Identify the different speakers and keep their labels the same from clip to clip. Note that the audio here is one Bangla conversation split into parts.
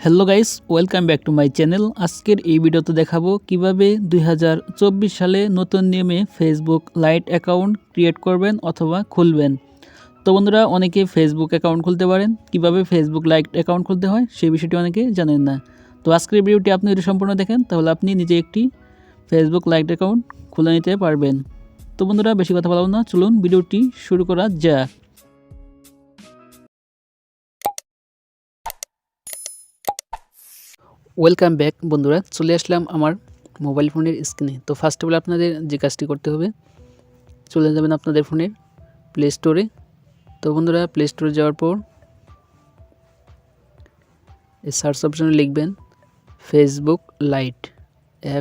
Speaker 1: Hello guys, welcome back to my channel. আজকের এই ভিডিওতে দেখাবো কিভাবে 2024 সালে নতুন নিয়মে ফেসবুক লাইট অ্যাকাউন্ট ক্রিয়েট করবেন অথবা খুলবেন। তো বন্ধুরা, অনেকে ফেসবুক অ্যাকাউন্ট খুলতে পারেন, কিভাবে ফেসবুক লাইট অ্যাকাউন্ট খুলতে হয় সেই বিষয়টি অনেকে জানেন না। তো আজকের ভিডিওটি আপনি যদি সম্পূর্ণ দেখেন তাহলে আপনি নিজে একটি ফেসবুক লাইট অ্যাকাউন্ট খুলে নিতে পারবেন। তো বন্ধুরা, বেশি কথা বলবো না, চলুন ভিডিওটি শুরু করা যাক। ওয়েলকাম ব্যাক বন্ধুরা, চলে আসলাম আমার মোবাইল ফোনের স্ক্রিনে। তো ফার্স্ট অফ অল আপনাদের যে কাজটি করতে হবে, চলে যাবেন আপনাদের ফোনের প্লে স্টোরে। তো বন্ধুরা, প্লে স্টোরে যাওয়ার পর এই সার্চ অপশনে লিখবেন ফেসবুক লাইট,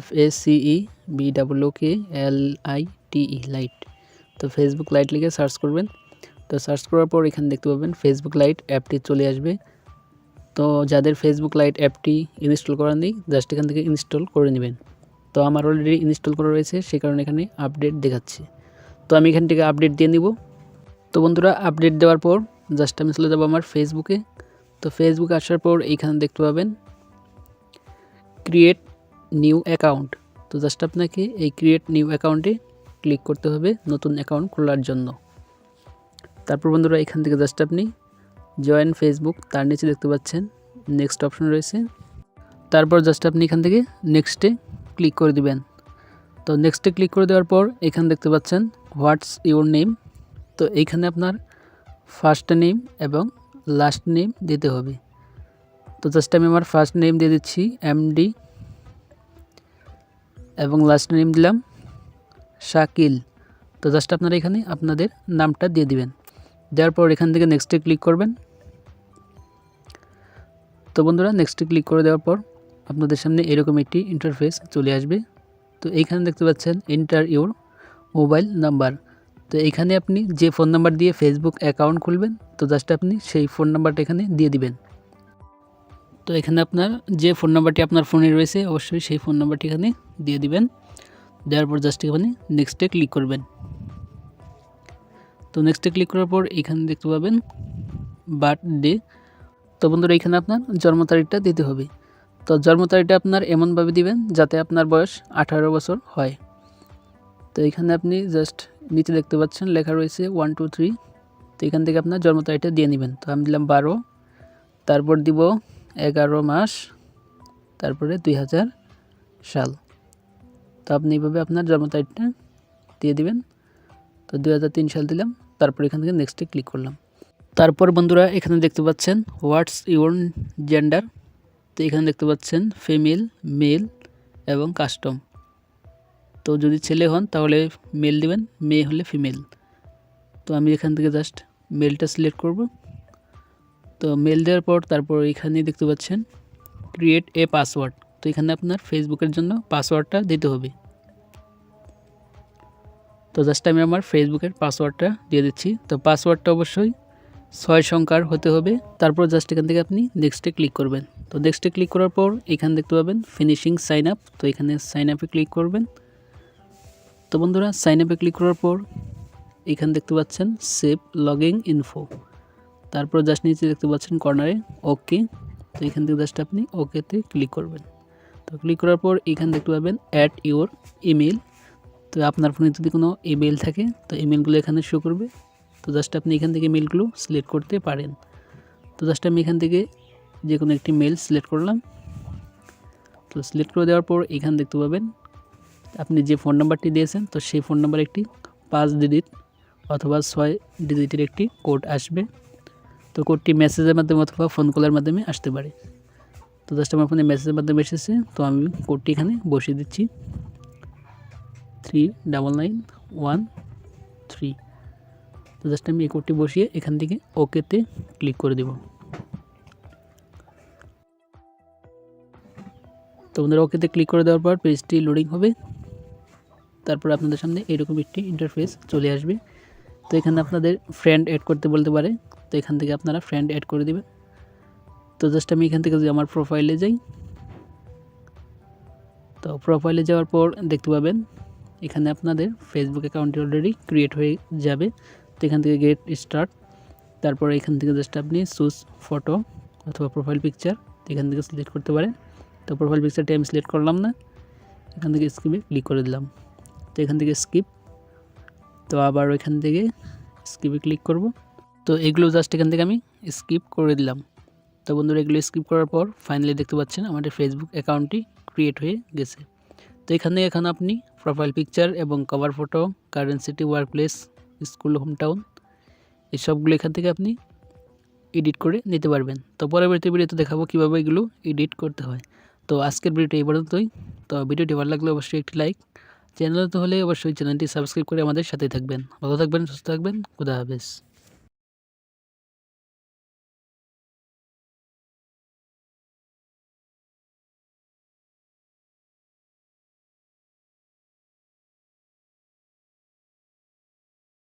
Speaker 1: FACEBOOKLITE লাইট। তো ফেসবুক লাইট লিখে সার্চ করবেন। তো সার্চ করার পর এখানে দেখতে পাবেন ফেসবুক লাইট অ্যাপটি চলে আসবে। তো যাদের ফেসবুক লাইট অ্যাপটি ইনস্টল করা নেই, জাস্ট এখান থেকে ইনস্টল করে নেবেন। তো আমার অলরেডি ইনস্টল করা রয়েছে, সেই কারণে এখানে আপডেট দেখাচ্ছে। তো আমি এখান থেকে আপডেট দিয়ে নিব। তো বন্ধুরা, আপডেট দেওয়ার পর জাস্ট আমি চলে যাব আমার ফেসবুকে। তো ফেসবুকে আসার পর এইখানে দেখতে পাবেন ক্রিয়েট নিউ অ্যাকাউন্ট। তো জাস্ট আপনাকে এই ক্রিয়েট নিউ অ্যাকাউন্টে ক্লিক করতে হবে নতুন অ্যাকাউন্ট খোলার জন্য। তারপর বন্ধুরা, এখান থেকে জাস্ট আপনি জয়েন ফেসবুক, তার নিচে দেখতে পাচ্ছেন নেক্সট অপশন রয়েছে। তারপর জাস্ট আপনি এখান থেকে নেক্সটে ক্লিক করে দিবেন। তো নেক্সটে ক্লিক করে দেওয়ার পর এখানে দেখতে পাচ্ছেন হোয়াটস ইউর নেম। তো এইখানে আপনার ফার্স্ট নেম এবং লাস্ট নেম দিতে হবে। তো জাস্ট আমি আমার ফার্স্ট নেম দিয়ে দিচ্ছি MD এবং লাস্ট নেম দিলাম শাকিল। তো জাস্ট আপনারা এখানে আপনাদের নামটা দিয়ে দিবেন। দেওয়ার পর এখান থেকে নেক্সটে ক্লিক করবেন। তো বন্ধুরা, নেক্সটে ক্লিক করে দেওয়ার পর আপনাদের সামনে এরকম একটি ইন্টারফেস চলে আসবে। তো এইখানে দেখতে পাচ্ছেন এন্টার ইউর মোবাইল নাম্বার। তো এখানে আপনি যে ফোন নাম্বার দিয়ে ফেসবুক অ্যাকাউন্ট খুলবেন, তো জাস্ট আপনি সেই ফোন নাম্বারটা এখানে দিয়ে দিবেন। তো এখানে আপনার যে ফোন নাম্বারটি আপনার ফোনে রয়েছে অবশ্যই সেই ফোন নাম্বারটি এখানে দিয়ে দিবেন। দেওয়ার পর জাস্ট এখানে নেক্সটে ক্লিক করবেন। তো নেক্সটে ক্লিক করার পর এখানে দেখতে পাবেন বার্থডে। তো বন্ধুরা, এখানে আপনার জন্ম তারিখটা দিতে হবে। তো জন্ম তারিখটা আপনার এমনভাবে দিবেন যাতে আপনার বয়স 18 বছর হয়। তো এখানে আপনি জাস্ট নিচে দেখতে পাচ্ছেন লেখা রয়েছে 1 2 3। তো এখান থেকে আপনার জন্ম তারিখটা দিয়ে নেবেন। তো আমি দিলাম 12, তারপর দিব 11 মাস, তারপরে 2000 সাল। তো আপনি এইভাবে আপনার জন্ম তারিখটা দিয়ে দিবেন। তো 2003 সাল দিলাম। তারপর এখান থেকে নেক্সটে ক্লিক করলাম। তারপর বন্ধুরা, এখানে দেখতে পাচ্ছেন হোয়াটস ইউর জেন্ডার। তো এখানে দেখতে পাচ্ছেন ফিমেল, মেল এবং কাস্টম। তো যদি ছেলে হন তাহলে মেল দিবেন, মেয়ে হলে ফিমেল। তো আমি এখান থেকে জাস্ট মেলটা সিলেক্ট করব। তো মেল দেওয়ার পর তারপর এখানে দেখতে পাচ্ছেন ক্রিয়েট এ পাসওয়ার্ড। তো এখানে আপনার ফেসবুকের জন্য পাসওয়ার্ডটা দিতে হবে। তো জাস্ট আমি আমার ফেসবুকের পাসওয়ার্ডটা দিয়ে দিচ্ছি। তো পাসওয়ার্ডটা অবশ্যই 6 সংখ্যার হতে হবে। তারপর জাস্ট এখান থেকে আপনি নেক্সটে ক্লিক করবেন। তো নেক্সটে ক্লিক করার পর এখানে দেখতে পাবেন ফিনিশিং সাইন আপ। তো এখানে সাইন আপে ক্লিক করবেন। তো বন্ধুরা, সাইন আপে ক্লিক করার পর এখানে দেখতে পাচ্ছেন সেভ লগইন ইনফো। তারপর জাস্ট নিচে দেখতে পাচ্ছেন কর্নারে ওকে। তো এখান থেকে জাস্ট আপনি ওকেতে ক্লিক করবেন। তো ক্লিক করার পর এখানে দেখতে পাবেন অ্যাড ইউর ইমেল। তো আপনার ফোনে যদি কোনো ইমেল থাকে তো ইমেলগুলো এখানে শো করবে। তো জাস্ট আপনি এখান থেকে মেলগুলো সিলেক্ট করতে পারেন। তো জাস্ট আমি এখান থেকে যে কোনো একটি মেল সিলেক্ট করলাম। তো সিলেক্ট করে দেওয়ার পর এখানে দেখতে পাবেন আপনি যে ফোন নাম্বারটি দিয়েছেন, তো সেই ফোন নাম্বার একটি 5 ডিজিট অথবা 6 ডিজিটের একটি কোড আসবে। তো কোডটি মেসেজের মাধ্যমে অথবা ফোন কলের মাধ্যমে আসতে পারে। তো জাস্ট আমার ফোনে মেসেজের মাধ্যমে এসেছে, তো আমি কোডটি এখানে বসিয়ে দিচ্ছি 399113। তো জাস্ট আমি এই কোডটি বসিয়ে এখান থেকে ওকেতে ক্লিক করে দেব। তো বন্ধুরা, ওকেতে ক্লিক করে দেওয়ার পর পেজটি লোডিং হবে। তারপর আপনাদের সামনে এরকম একটি ইন্টারফেস চলে আসবে। তো এখানে আপনাদের ফ্রেন্ড অ্যাড করতে বলতে পারে। তো এখান থেকে আপনারা ফ্রেন্ড অ্যাড করে দেবেন। তো জাস্ট আমি এখান থেকে যদি আমার প্রোফাইলে যাই, তো প্রোফাইলে যাওয়ার পর দেখতে পাবেন এখানে আপনাদের ফেসবুক অ্যাকাউন্টটি অলরেডি ক্রিয়েট হয়ে যাবে। তো এখান থেকে গেট স্টার্ট, তারপর এখান থেকে জাস্ট আপনি চুজ ফটো অথবা প্রোফাইল পিকচার, তো এখান থেকে সিলেক্ট করতে পারেন। তো প্রোফাইল পিকচারটি আমি সিলেক্ট করলাম না, এখান থেকে স্কিপে ক্লিক করে দিলাম। তো এখান থেকে স্কিপ, তো আবার ওইখান থেকে স্কিপে ক্লিক করব। তো এগুলো জাস্ট এখান থেকে আমি স্কিপ করে দিলাম। তো বন্ধুরা এগুলো স্কিপ করার পর ফাইনালি দেখতে পাচ্ছেন আমাদের ফেসবুক অ্যাকাউন্টটি ক্রিয়েট হয়ে গেছে। তো এখানে এখন আপনি প্রোফাইল পিকচার এবং cover photo, current city, work place, school, home town এই সবগুলো এখান থেকে আপনি এডিট করে নিতে পারবেন। তো পরবর্তী ভিডিওতে দেখাবো কীভাবে এগুলো এডিট করতে হয়। তো আজকের ভিডিওটি এই পর্যন্তই। তো ভিডিওটি ভালো লাগলে অবশ্যই একটি লাইক, চ্যানেলে তো হলে অবশ্যই চ্যানেলটি সাবস্ক্রাইব করে আমাদের সাথেই থাকবেন। ভালো থাকবেন, সুস্থ থাকবেন, খুদা হাফেজ।